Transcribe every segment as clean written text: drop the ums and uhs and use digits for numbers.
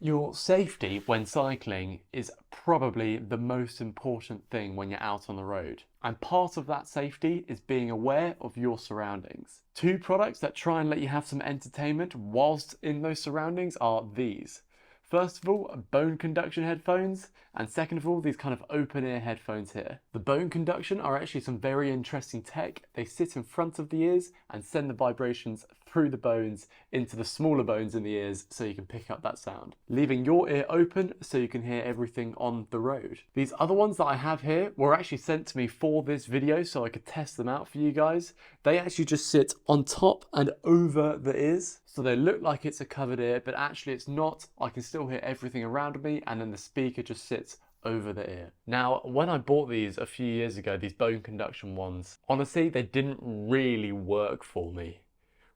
Your safety when cycling is probably the most important thing when you're out on the road. And part of that safety is being aware of your surroundings. Two products that try and let you have some entertainment whilst in those surroundings are these. First of all, bone conduction headphones, and second of all, these kind of open ear headphones here. The bone conduction are actually some very interesting tech. They sit in front of the ears and send the vibrations through the bones into the smaller bones in the ears so you can pick up that sound, leaving your ear open so you can hear everything on the road. These other ones that I have here were actually sent to me for this video so I could test them out for you guys. They actually just sit on top and over the ears, so they look like it's a covered ear, but actually it's not. I can still hear everything around me, and then the speaker just sits over the ear. Now, when I bought these a few years ago, these bone conduction ones, honestly, they didn't really work for me.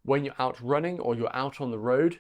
When you're out running or you're out on the road,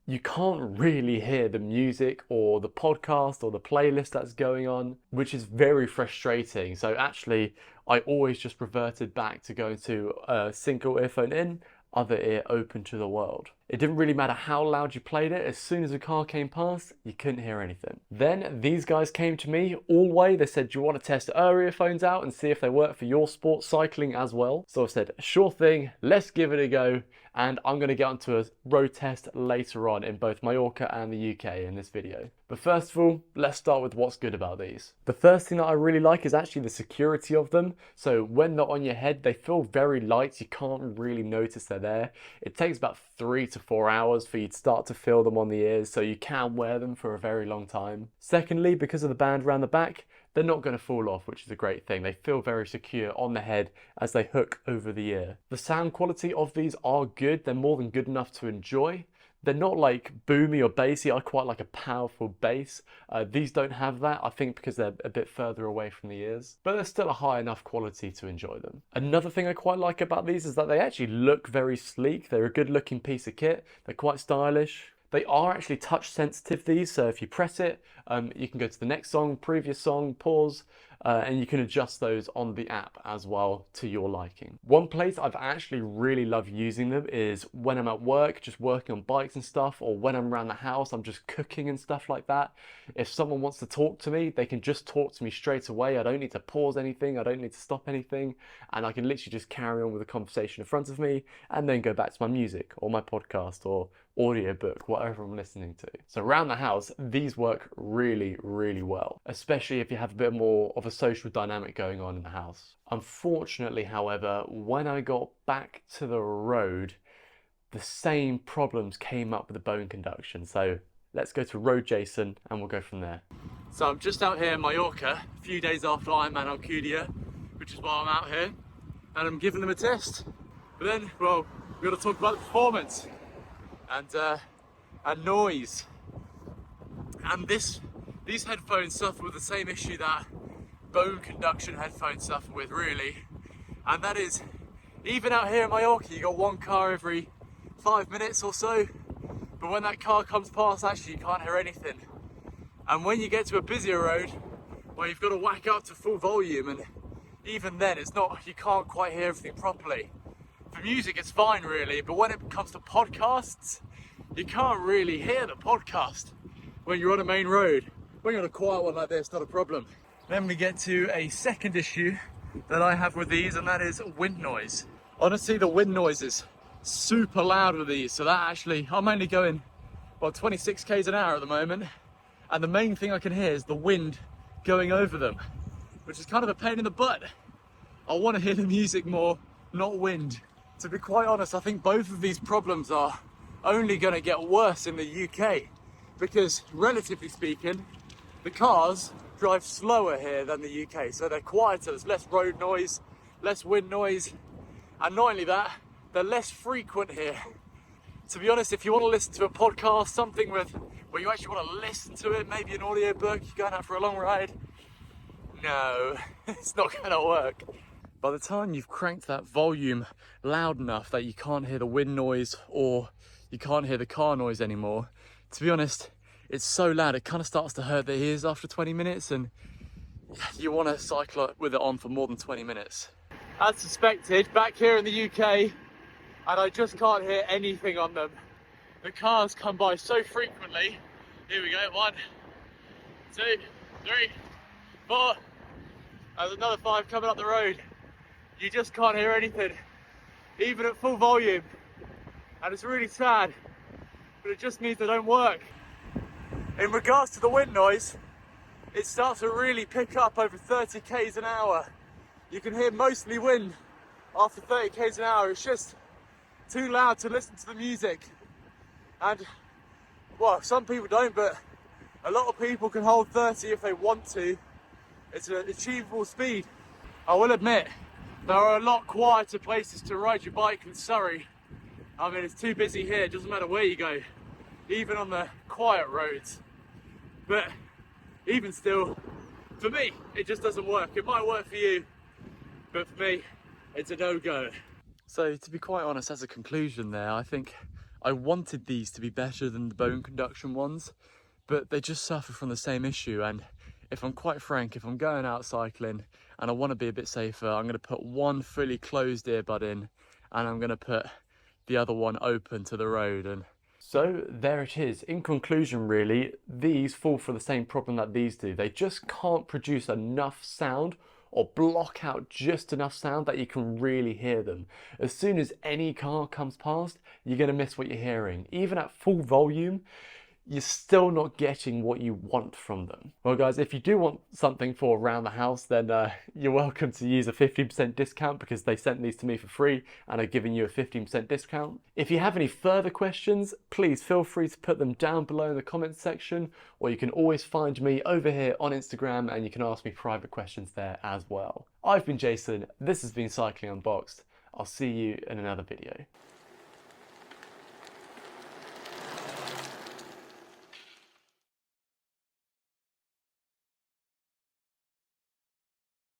you can't really hear the music or the podcast or the playlist that's going on, which is very frustrating. So actually, I always just reverted back to going to a single earphone in, other ear open to the world. It didn't really matter how loud you played it. As soon as a car came past, you couldn't hear anything. Then these guys came to me, Allway. They said, do you want to test our earphones out and see if they work for your sport cycling as well? So I said, sure thing, let's give it a go. And I'm going to get onto a road test later on in both Mallorca and the UK in this video. But first of all, let's start with what's good about these. The first thing that I really like is actually the security of them. So when they're on your head, they feel very light. You can't really notice they're there. It takes about 3 to 4 hours for you to start to feel them on the ears, so you can wear them for a very long time. Secondly, because of the band around the back, they're not going to fall off, which is a great thing. They feel very secure on the head as they hook over the ear. The sound quality of these are good. They're more than good enough to enjoy. They're not like boomy or bassy. I quite like a powerful bass. These don't have that, I think because they're a bit further away from the ears, but they're still a high enough quality to enjoy them. Another thing I quite like about these is that they actually look very sleek. They're a good looking piece of kit. They're quite stylish. They are actually touch sensitive, these, so if you press it, you can go to the next song, previous song, pause, and you can adjust those on the app as well to your liking. One place I've actually really loved using them is when I'm at work, just working on bikes and stuff, or when I'm around the house, I'm just cooking and stuff like that. If someone wants to talk to me, they can just talk to me straight away. I don't need to pause anything, I don't need to stop anything, and I can literally just carry on with the conversation in front of me and then go back to my music or my podcast or audiobook, whatever I'm listening to. So around the house, these work really, really well, especially if you have a bit more of a social dynamic going on in the house. Unfortunately, however, when I got back to the road, the same problems came up with the bone conduction. So let's go to Road Jason and we'll go from there. So I'm just out here in Mallorca, a few days after Ironman Alcudia, which is why I'm out here, and I'm giving them a test. But then, well, we've got to talk about the performance and noise. And these headphones suffer with the same issue that bone conduction headphones suffer with, really. And that is, even out here in Mallorca, you got one car every 5 minutes or so. But when that car comes past, actually, you can't hear anything. And when you get to a busier road, well, you've got to whack up to full volume, and even then, you can't quite hear everything properly. For music, it's fine, really, but when it comes to podcasts, you can't really hear the podcast when you're on a main road. When you're on a quiet one like this, not a problem. Then we get to a second issue that I have with these, and that is wind noise. Honestly, the wind noise is super loud with these, so that actually, I'm only going, well, 26 k's an hour at the moment, and the main thing I can hear is the wind going over them, which is kind of a pain in the butt. I want to hear the music more, not wind. To be quite honest, I think both of these problems are only going to get worse in the UK, because relatively speaking, the cars drive slower here than the UK, so they're quieter. There's less road noise, less wind noise, and not only that, they're less frequent here. To be honest, if you want to listen to a podcast, something where you actually want to listen to it, maybe an audiobook, you're going out for a long ride, no, it's not going to work. By the time you've cranked that volume loud enough that you can't hear the wind noise or you can't hear the car noise anymore, to be honest, it's so loud it kind of starts to hurt the ears after 20 minutes, and you want to cycle with it on for more than 20 minutes. As suspected, back here in the UK, and I just can't hear anything on them. The cars come by so frequently, Here we go, 1, 2, 3, 4. There's another 5 coming up the road. You just can't hear anything, even at full volume. And it's really sad, but it just means they don't work. In regards to the wind noise, it starts to really pick up over 30 k's an hour. You can hear mostly wind after 30 k's an hour. It's just too loud to listen to the music. And, well, some people don't, but a lot of people can hold 30 if they want to. It's an achievable speed. I will admit, there are a lot quieter places to ride your bike than Surrey. I mean, it's too busy here, it doesn't matter where you go, even on the quiet roads. But even still, for me, it just doesn't work. It might work for you, but for me, it's a no-go. So to be quite honest, as a conclusion there, I think I wanted these to be better than the bone conduction ones, but they just suffer from the same issue. And if I'm quite frank, if I'm going out cycling and I want to be a bit safer, I'm going to put one fully closed earbud in and I'm going to put the other one open to the road. And so there it is. In conclusion, really, these fall for the same problem that these do. They just can't produce enough sound or block out just enough sound that you can really hear them. As soon as any car comes past, you're going to miss what you're hearing. Even at full volume, you're still not getting what you want from them. Well guys, if you do want something for around the house, then you're welcome to use a 15% discount because they sent these to me for free and are giving you a 15% discount. If you have any further questions, please feel free to put them down below in the comments section, or you can always find me over here on Instagram and you can ask me private questions there as well. I've been Jason, this has been Cycling Unboxed. I'll see you in another video.